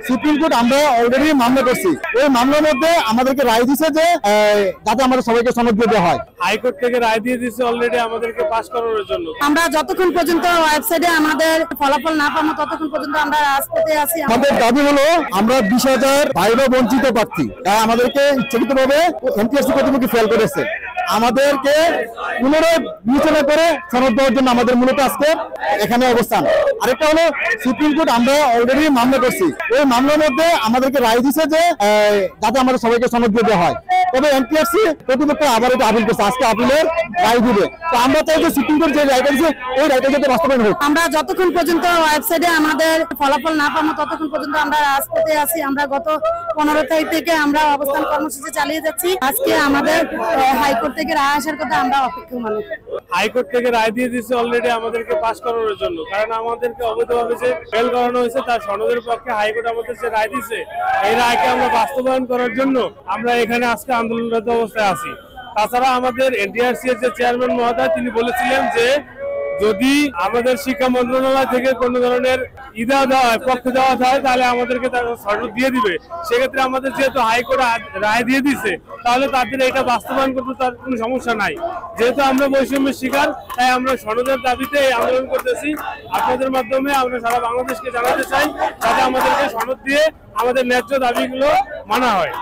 Supreme court আমরা already মামলা করছি, ওই মামলার মধ্যে আমাদেরকে রায় দিছে যে যাতে আমাদের সবাইকে সনদ দিয়ে দেওয়া হয়। হাইকোর্ট থেকে রায় দিয়ে দিচ্ছে অলরেডি আমাদেরকে পাস করানোর জন্য। আমরা যতক্ষণ পর্যন্ত ওয়েবসাইটে আমাদের ফলাফল না পাবো ততক্ষণ পর্যন্ত আমরা রাজপথে আছি। আমাদের দাবি হলো আমরা 20,000 বাইরে বঞ্চিত প্রার্থী, তাই আমাদেরকে ইচ্ছাকৃতভাবে এনটিআরসি কর্তৃপক্ষ ফেল করেছে। আমাদেরকে পুনরায় বিবেচনা করে সনদ দেওয়ার জন্য আমাদের মূলত আজকে এখানে অবস্থান। আরেকটা হলো সুপ্রিম কোর্ট আমরা অলরেডি মামলা করছি, ওই মামলার মধ্যে আমাদেরকে রায় দিছে যে যাতে আমাদের সবাইকে সনদ দিয়ে দেওয়া হয়। তবে এনটিআরসি কর্তৃপক্ষ আবার এটা আপিল করছে, আজকে আপিলের রায় দিবে। তো আমরা চাই যে সুপ্রিম কোর্ট যে রায়টা দিচ্ছে ওই রায়টা যাতে বাস্তবায়ন হোক। আমরা যতক্ষণ পর্যন্ত ওয়েবসাইটে আমাদের ফলাফল না পাবো ততক্ষণ পর্যন্ত আমরা রাজপথে আছি। আমরা গত 15 তারিখ থেকে আমরা অবস্থান কর্মসূচি চালিয়ে যাচ্ছি। আজকে আমাদের হাইকোর্ট থেকে রায় আসার কথা আমরা অপেক্ষা মানুষ। হাইকোর্ট থেকে রায় দিয়ে দিচ্ছে অলরেডি আমাদেরকে পাস করানোর জন্য, কারণ আমাদেরকে অবৈধভাবে যে ফেল করানো হয়েছে তার সনদের পক্ষে হাইকোর্ট আমাদের যে রায় দিচ্ছে এই রায়কে আমরা বাস্তবায়ন করার জন্য আমরা এখানে আজকে আন্দোলনরত অবস্থায় আছি। তাছাড়া আমাদের এনটিআরসি এর যে চেয়ারম্যান মহোদয় তিনি বলেছিলেন যে যদি আমাদের শিক্ষা মন্ত্রণালয় থেকে কোনো ধরনের ইদা দেওয়া হয়, পক্ষ দেওয়া হয়, তাহলে আমাদেরকে তার সনদ দিয়ে দিবে। সেক্ষেত্রে আমাদের যেহেতু হাইকোর্ট রায় দিয়ে দিচ্ছে তাহলে তাদের এটা বাস্তবায়ন করতে তার কোনো সমস্যা নাই। যেহেতু আমরা বৈষম্যের শিকার, তাই আমরা সনদের দাবিতে আন্দোলন করতেছি। আপনাদের মাধ্যমে আমরা সারা বাংলাদেশকে জানাতে চাই যাতে আমাদেরকে সনদ দিয়ে আমাদের ন্যায্য দাবিগুলো মানা হয়।